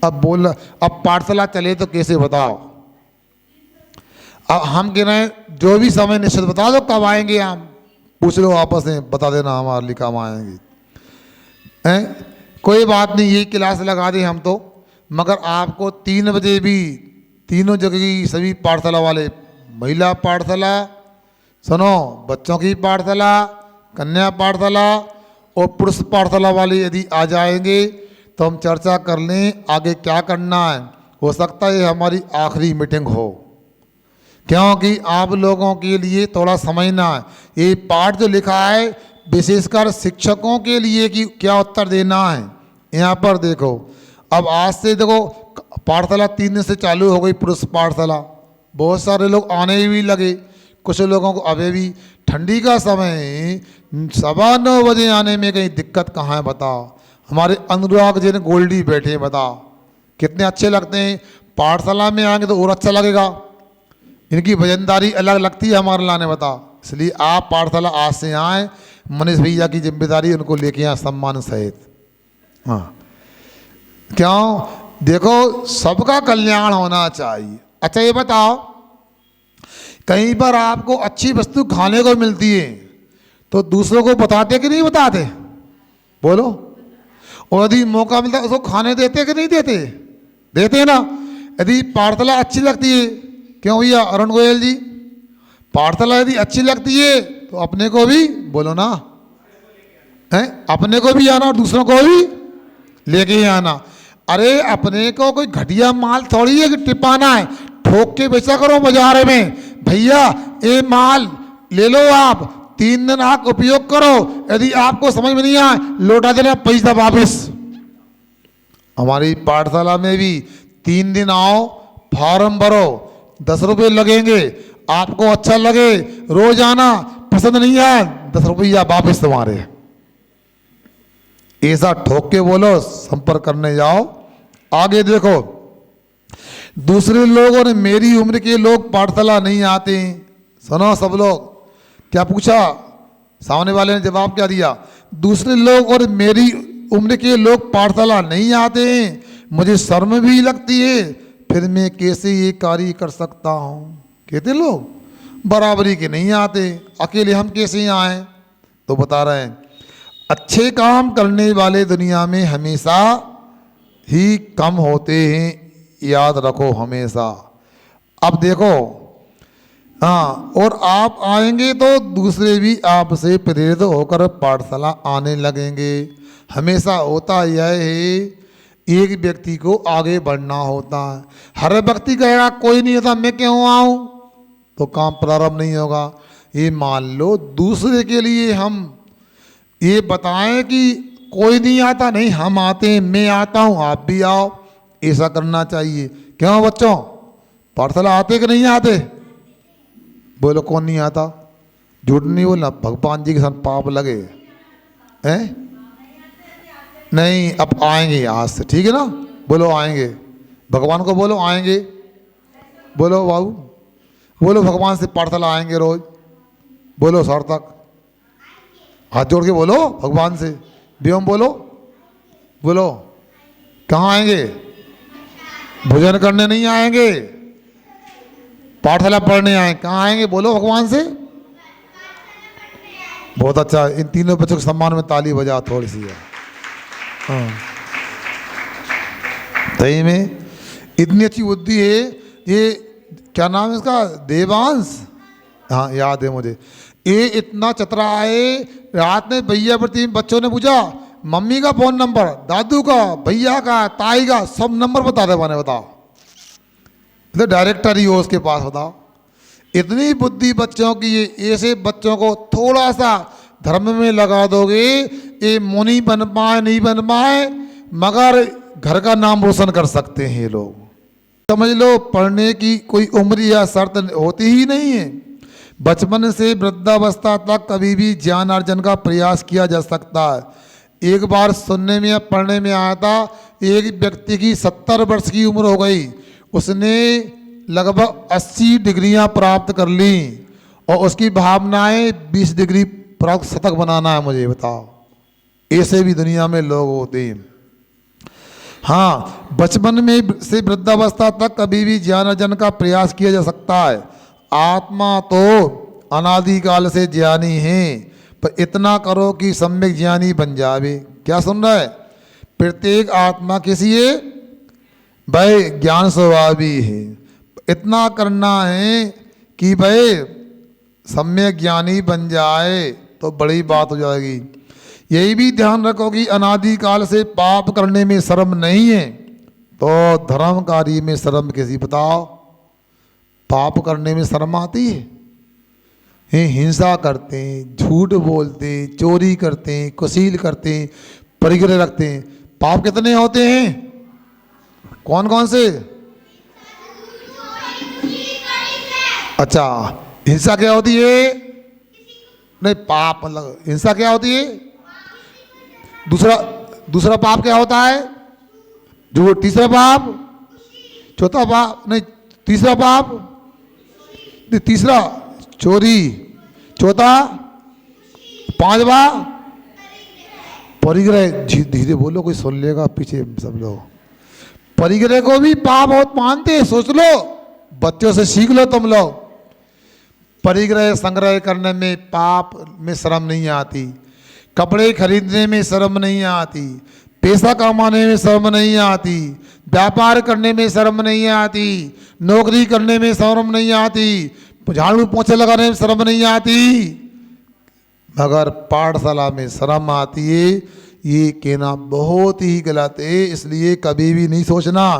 अब बोल, अब पाठशाला चले तो कैसे बताओ? अब हम कह रहे हैं जो भी समय निश्चित बता दो कब आएंगे, हम पूछ लो आपस में, बता देना हमारे लिए कब आएंगे। हैं? कोई बात नहीं, यही क्लास लगा दें हम तो, मगर आपको 3 बजे भी तीनों जगह की सभी पाठशाला वाले, महिला पाठशाला, सुनो, बच्चों की पाठशाला, कन्या पाठशाला और पुरुष पाठशाला वाले यदि आ जाएंगे तो हम चर्चा कर लें आगे क्या करना है। हो सकता है हमारी आखिरी मीटिंग हो, क्योंकि आप लोगों के लिए थोड़ा समझना है। ये पाठ जो लिखा है विशेषकर शिक्षकों के लिए कि क्या उत्तर देना है। यहाँ पर देखो, अब आज से देखो पाठशाला 3 दिन से चालू हो गई, पुरुष पाठशाला, बहुत सारे लोग आने भी लगे। कुछ लोगों को अभी भी ठंडी का समय 9:15 बजे आने में कहीं दिक्कत कहाँ है? बताओ। हमारे अनुराग जी ने गोल्डी बैठे हैं, बताओ कितने अच्छे लगते हैं। पाठशाला में आएंगे तो और अच्छा लगेगा, इनकी वजनदारी अलग लगती है हमारे लाने। बताओ, इसलिए आप पाठशाला आज से आए, मनीष भैया की जिम्मेदारी उनको लेके आए सम्मान सहित। हाँ, क्यों? देखो, सबका कल्याण होना चाहिए। अच्छा ये बताओ, कहीं पर आपको अच्छी वस्तु खाने को मिलती है तो दूसरों को बताते कि नहीं बताते? बोलो। और यदि मौका मिलता है उसको खाने देते कि नहीं देते? देते ना। यदि पाठशाला अच्छी लगती है, क्यों भैया अरुण गोयल जी, पाठशाला यदि अच्छी लगती है तो अपने को भी, बोलो ना, हैं, अपने को भी आना और दूसरों को भी लेके आना। अरे अपने को कोई घटिया माल थोड़ी है कि टिपाना है, ठोक के बेचा करो बाजार में। भैया ये माल ले लो, आप 3 दिन आप उपयोग करो, यदि आपको समझ में नहीं आए लौटा देना पैसा वापस। हमारी पाठशाला में भी 3 दिन आओ, फॉर्म भरो, 10 रुपये लगेंगे। आपको अच्छा लगे रोज आना, पसंद नहीं आया 10 रुपया वापस तुम्हारे। ऐसा ठोक के बोलो, संपर्क करने जाओ। आगे देखो, दूसरे लोगों ने, मेरी उम्र के लोग पाठशाला नहीं आते। सुनो सब लोग, क्या पूछा सामने वाले ने, जवाब क्या दिया? दूसरे लोग और मेरी उम्र के लोग पाठशाला नहीं आते हैं, मुझे शर्म भी लगती है, फिर मैं कैसे ये कार्य कर सकता हूँ? कहते लोग बराबरी के नहीं आते, अकेले हम कैसे आए? तो बता रहे हैं, अच्छे काम करने वाले दुनिया में हमेशा ही कम होते हैं, याद रखो हमेशा। अब देखो, हाँ, और आप आएंगे तो दूसरे भी आपसे प्रेरित होकर पाठशाला आने लगेंगे। हमेशा होता यह है, एक व्यक्ति को आगे बढ़ना होता है। हर व्यक्ति कहेगा कोई नहीं होता, मैं क्यों आऊँ, तो काम प्रारंभ नहीं होगा। ये मान लो दूसरे के लिए हम ये बताएं कि कोई नहीं आता, नहीं हम आते हैं, मैं आता हूँ, आप भी आओ, ऐसा करना चाहिए। क्यों बच्चों, पाठशाला आते कि नहीं आते? बोलो कौन नहीं आता? झूठ नहीं बोलना, भगवान जी के साथ पाप लगे हैं। नहीं, अब आएंगे आज से, ठीक है ना? बोलो आएंगे, भगवान को बोलो आएंगे, बोलो बाबू, बोलो भगवान से पाठशाला आएंगे रोज, बोलो सार्थक, हाथ जोड़ के बोलो भगवान से, व्योम बोलो, बोलो कहाँ आएंगे? भोजन करने नहीं आएंगे, पाठशाला पढ़ने आए, कहाँ आएंगे? बोलो भगवान से। बहुत अच्छा, इन तीनों बच्चों के सम्मान में ताली बजा थोड़ी सी है। हाँ, सही में इतनी अच्छी बुद्धि है। ये क्या नाम है इसका, देवांश, हाँ याद है मुझे। ये इतना चतरा है, रात में भैया प्रति बच्चों ने पूछा, मम्मी का फोन नंबर, दादू का, भैया का, ताई का, सब नंबर बता दे मैंने, बताओ तो डायरेक्टर ही हो उसके पास, बताओ। इतनी बुद्धि बच्चों की। ये ऐसे बच्चों को थोड़ा सा धर्म में लगा दोगे, ये मुनि बन पाए नहीं बन पाए, मगर घर का नाम रोशन कर सकते हैं ये लोग। समझ लो, पढ़ने की कोई उम्र या शर्त होती ही नहीं है। बचपन से वृद्धावस्था तक कभी भी ज्ञान अर्जन का प्रयास किया जा सकता है। एक बार सुनने में या पढ़ने में आया था, एक व्यक्ति की 70 वर्ष की उम्र हो गई, उसने लगभग 80 डिग्रियां प्राप्त कर ली, और उसकी भावनाएं 20 डिग्री प्राप्त, शतक बनाना है मुझे, बताओ। ऐसे भी दुनिया में लोग होते हैं। हाँ, बचपन में से वृद्धावस्था तक कभी भी ज्ञान अर्जन का प्रयास किया जा सकता है। आत्मा तो अनादिकाल से ज्ञानी है, पर इतना करो कि सम्यक ज्ञानी बन जावे। क्या सुन रहा है? प्रत्येक आत्मा किसी है भाई ज्ञान स्वभावी है, इतना करना है कि भाई सम्यक ज्ञानी बन जाए तो बड़ी बात हो जाएगी। यही भी ध्यान रखो कि अनादिकाल से पाप करने में शर्म नहीं है, तो धर्म कार्य में शर्म कैसी? बताओ, पाप करने में शर्म आती है? हिंसा करते हैं, झूठ बोलते हैं, चोरी करते हैं, कुशील करते हैं, परिग्रह रखते हैं, पाप कितने होते हैं? कौन कौन से? अच्छा, हिंसा क्या होती है? नहीं, पाप मतलब हिंसा क्या होती है? दूसरा पाप क्या होता है? झूठ। तीसरा पाप, चौथा पाप नहीं, तीसरा पाप, तीसरा चोरी, चौथा, पांचवा परिग्रह। धीरे बोलो, कोई सुन लेगा पीछे सब लोग। परिग्रह को भी पाप बहुत मानते हैं, सोच लो, बच्चों से सीख लो तुम लोग। परिग्रह संग्रह करने में पाप में शर्म नहीं आती, कपड़े खरीदने में शर्म नहीं आती, पैसा कमाने में शर्म नहीं आती, व्यापार करने में शर्म नहीं आती, नौकरी करने में शर्म नहीं आती, झाड़ू पोछे लगाने में शर्म नहीं आती, मगर पाठशाला में शर्म आती है। ये कहना बहुत ही गलत है। इसलिए कभी भी नहीं सोचना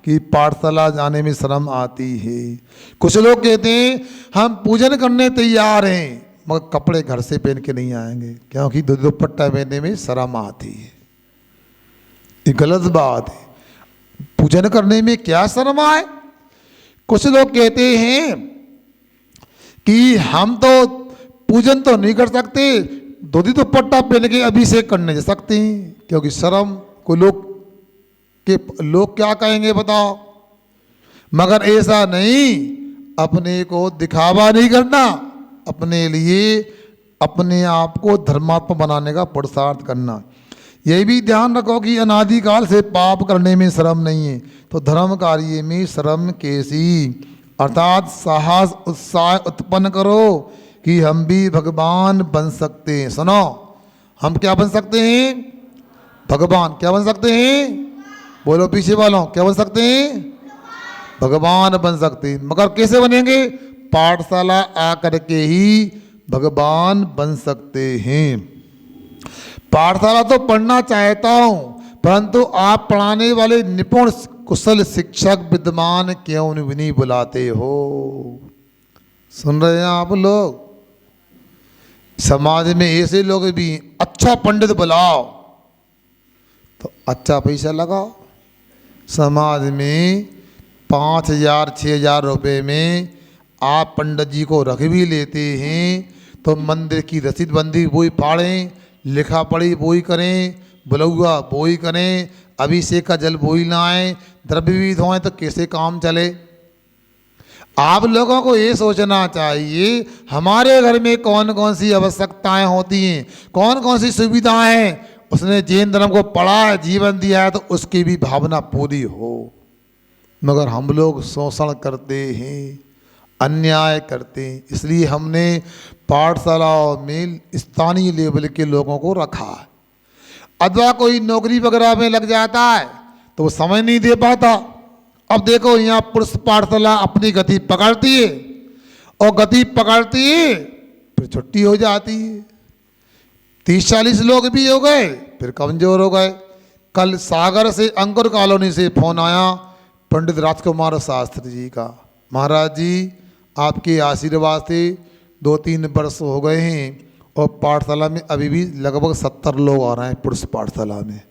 कि पाठशाला जाने में शर्म आती है। कुछ लोग कहते हैं हम पूजन करने तैयार हैं, मगर कपड़े घर से पहन के नहीं आएंगे, क्योंकि दुपट्टा पहनने में शर्म आती है। ये गलत बात है। पूजन करने में क्या शर्म आए। कुछ लोग कहते हैं कि हम तो पूजन तो नहीं कर सकते, धोती दुपट्टा पहन के अभिषेक करने जा सकते हैं, क्योंकि शर्म को लोग क्या कहेंगे बताओ। मगर ऐसा नहीं, अपने को दिखावा नहीं करना, अपने लिए अपने आप को धर्मात्मा बनाने का पुरुषार्थ करना। यह भी ध्यान रखो कि अनादिकाल से पाप करने में शर्म नहीं है, तो धर्म कार्य में शर्म कैसी। अर्थात साहस उत्साह उत्पन्न करो कि हम भी भगवान बन सकते हैं। सुनो, हम क्या बन सकते हैं? भगवान। क्या बन सकते हैं? बोलो पीछे वालों, क्या बन सकते हैं? भगवान बन सकते हैं। मगर कैसे बनेंगे? पाठशाला आकर के ही भगवान बन सकते हैं। पाठशाला तो पढ़ना चाहता हूं, परंतु आप पढ़ाने वाले निपुण कुशल शिक्षक विद्वान क्यों नहीं बुलाते हो? सुन रहे हैं आप लोग? समाज में ऐसे लोग भी, अच्छा पंडित बुलाओ तो अच्छा पैसा लगाओ। समाज में 5,000 6,000 रुपये में आप पंडित जी को रख भी लेते हैं, तो मंदिर की रसीद बंदी वही फाड़ें, लिखा पढ़ी वही करें, बुलौआ वही करें, अभिषेक का जल वही लाएं, द्रव्य भी धोएं, तो कैसे काम चले? आप लोगों को ये सोचना चाहिए हमारे घर में कौन कौन सी आवश्यकताएं होती हैं, कौन कौन सी सुविधाएं हैं। उसने जैन धर्म को पढ़ा है, जीवन दिया है, तो उसकी भी भावना पूरी हो। मगर हम लोग शोषण करते हैं, अन्याय करते हैं। इसलिए हमने पाठशालाओं में स्थानीय लेवल के लोगों को रखा है। अथवा कोई नौकरी वगैरह में लग जाता है तो वो समय नहीं दे पाता। अब देखो, यहाँ पुरुष पाठशाला अपनी गति पकड़ती है, और गति पकड़ती है फिर छुट्टी हो जाती है। 30-40 लोग भी हो गए, फिर कमजोर हो गए। कल सागर से, अंकुर कॉलोनी से फोन आया पंडित राजकुमार शास्त्री जी का। महाराज जी, आपके आशीर्वाद से 2-3 वर्ष हो गए हैं, और पाठशाला में अभी भी लगभग 70 लोग आ रहे हैं पुरुष पाठशाला में।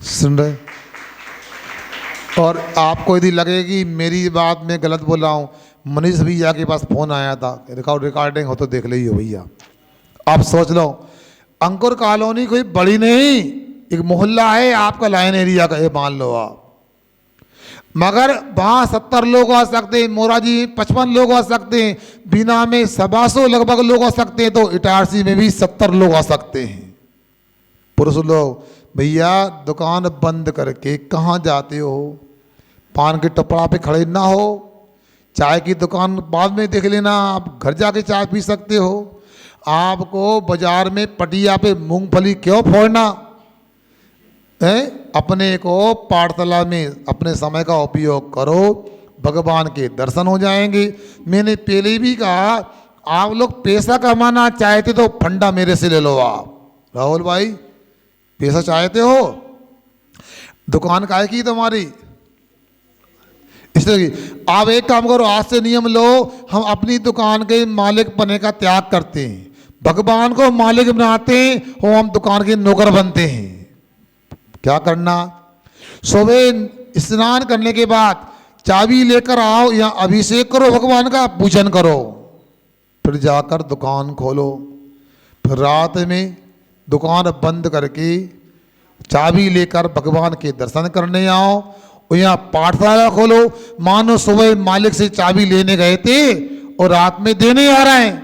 सुन रहे? और आपको यदि लगे कि मेरी बात में गलत बोल रहा हूँ, मनीष भैया के पास फोन आया था, रिकॉर्डिंग हो तो देख लीजिए भैया। आप सोच लो, अंकुर कॉलोनी कोई बड़ी नहीं, एक मोहल्ला है आपका, लाइन एरिया का, ये मान लो आप। मगर वहाँ 70 लोग आ सकते हैं, मोराजी 55 लोग आ सकते हैं, बीना में 125 लगभग लोग आ सकते हैं, तो इटारसी में भी 70 लोग आ सकते हैं पुरुष लोग। भैया दुकान बंद करके कहाँ जाते हो? पान के टपड़ा पे खड़े ना हो, चाय की दुकान बाद में देख लेना, आप घर जाके चाय पी सकते हो। आपको बाजार में पटिया पे मूंगफली क्यों फोड़ना है? अपने को पाठशाला में अपने समय का उपयोग करो, भगवान के दर्शन हो जाएंगे। मैंने पहले भी कहा, आप लोग पैसा कमाना चाहते तो फंडा मेरे से ले लो। आप राहुल भाई पैसा चाहते हो, दुकान काहे की तुम्हारी? इसलिए आप एक काम करो, आज से नियम लो, हम अपनी दुकान के मालिक बनने का त्याग करते हैं, भगवान को मालिक बनाते हैं, और हम दुकान के नौकर बनते हैं। क्या करना? सुबह स्नान करने के बाद चाबी लेकर आओ, या अभिषेक करो, भगवान का पूजन करो, फिर जाकर दुकान खोलो। फिर रात में दुकान बंद करके चाबी लेकर भगवान के दर्शन करने आओ, और यहाँ पाठशाला खोलो। मानो सुबह मालिक से चाबी लेने गए थे और रात में देने आ रहे हैं।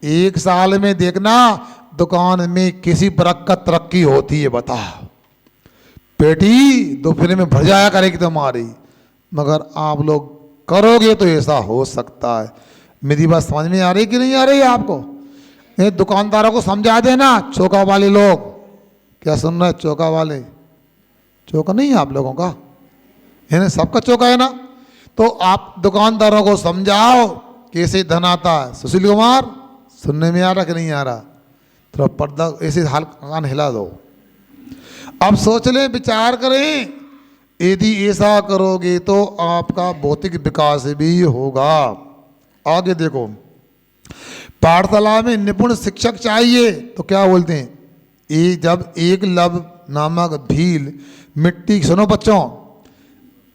1 साल में देखना दुकान में किसी बरकत तरक्की होती है, बता। पेटी दोपहर में भर जाया करेगी तुम्हारी। मगर आप लोग करोगे तो ऐसा हो सकता है। मेरी बात समझ में आ रही कि नहीं आ रही है आपको? ये दुकानदारों को समझा देना, चौका वाले लोग। क्या सुन रहे? चौका वाले, चौका नहीं है आप लोगों का, है सबका चौका है ना? तो आप दुकानदारों को समझाओ कैसे धन आता है। सुशील कुमार, सुनने में आ रहा कि नहीं आ रहा? थोड़ा पर्दा ऐसे हाल कान हिला दो। अब सोच लें, विचार करें, यदि ऐसा करोगे तो आपका भौतिक विकास भी होगा। आगे देखो, पाठशाला में निपुण शिक्षक चाहिए तो क्या बोलते हैं? जब एकलव्य नामक भील मिट्टी, सुनो बच्चों,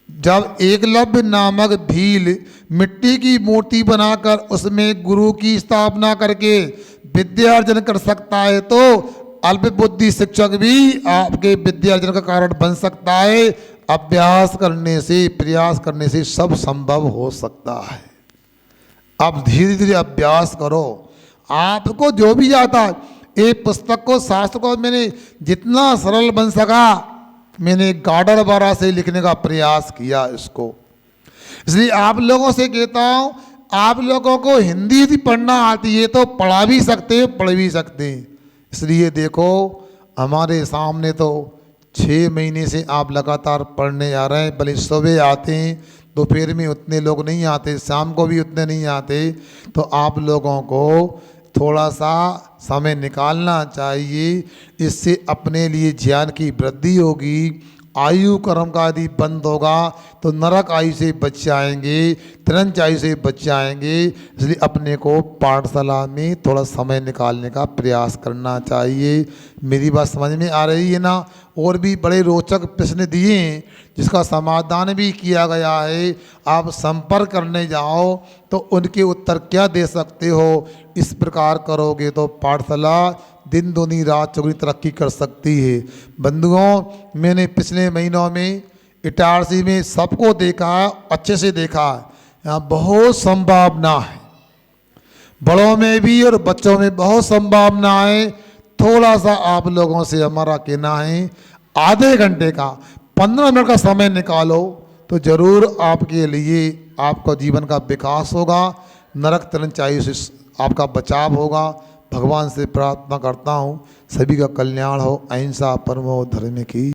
जब एकलव्य नामक भील मिट्टी की मूर्ति बनाकर उसमें गुरु की स्थापना करके विद्यार्जन कर सकता है, तो अल्प बुद्धि शिक्षक भी आपके विद्यार्जन का कारण बन सकता है। अभ्यास करने से, प्रयास करने से सब संभव हो सकता है। अब धीरे धीरे अभ्यास करो, आपको जो भी आता है। एक पुस्तक को, शास्त्र को मैंने जितना सरल बन सका मैंने गार्डर बारा से लिखने का प्रयास किया इसको। इसलिए आप लोगों से कहता हूँ, आप लोगों को हिंदी भी पढ़ना आती है तो पढ़ा भी सकते हैं, पढ़ भी सकते हैं। इसलिए देखो हमारे सामने तो 6 महीने से आप लगातार पढ़ने आ रहे हैं। भले सुबह आते हैं, दोपहर में उतने लोग नहीं आते, शाम को भी उतने नहीं आते। तो आप लोगों को थोड़ा सा समय निकालना चाहिए। इससे अपने लिए ज्ञान की वृद्धि होगी, आयु कर्म का यदि बंद होगा तो नरक आयु से बच जाएंगे, तिरंज आयु से बच जाएंगे। इसलिए अपने को पाठशाला में थोड़ा समय निकालने का प्रयास करना चाहिए। मेरी बात समझ में आ रही है ना? और भी बड़े रोचक प्रश्न दिए हैं जिसका समाधान भी किया गया है। आप संपर्क करने जाओ तो उनके उत्तर क्या दे सकते हो। इस प्रकार करोगे तो पाठशाला दिन दूनी रात चौगुनी तरक्की कर सकती है। बंधुओं, मैंने पिछले महीनों में इटारसी में सबको देखा, अच्छे से देखा। यहाँ बहुत संभावना है, बड़ों में भी और बच्चों में बहुत संभावना है। थोड़ा सा आप लोगों से हमारा कहना है, आधे घंटे का 15 मिनट का समय निकालो तो जरूर आपके लिए आपका जीवन का विकास होगा, नरक तिरंज से आपका बचाव होगा। भगवान से प्रार्थना करता हूँ सभी का कल्याण हो। अहिंसा परमो धर्म की।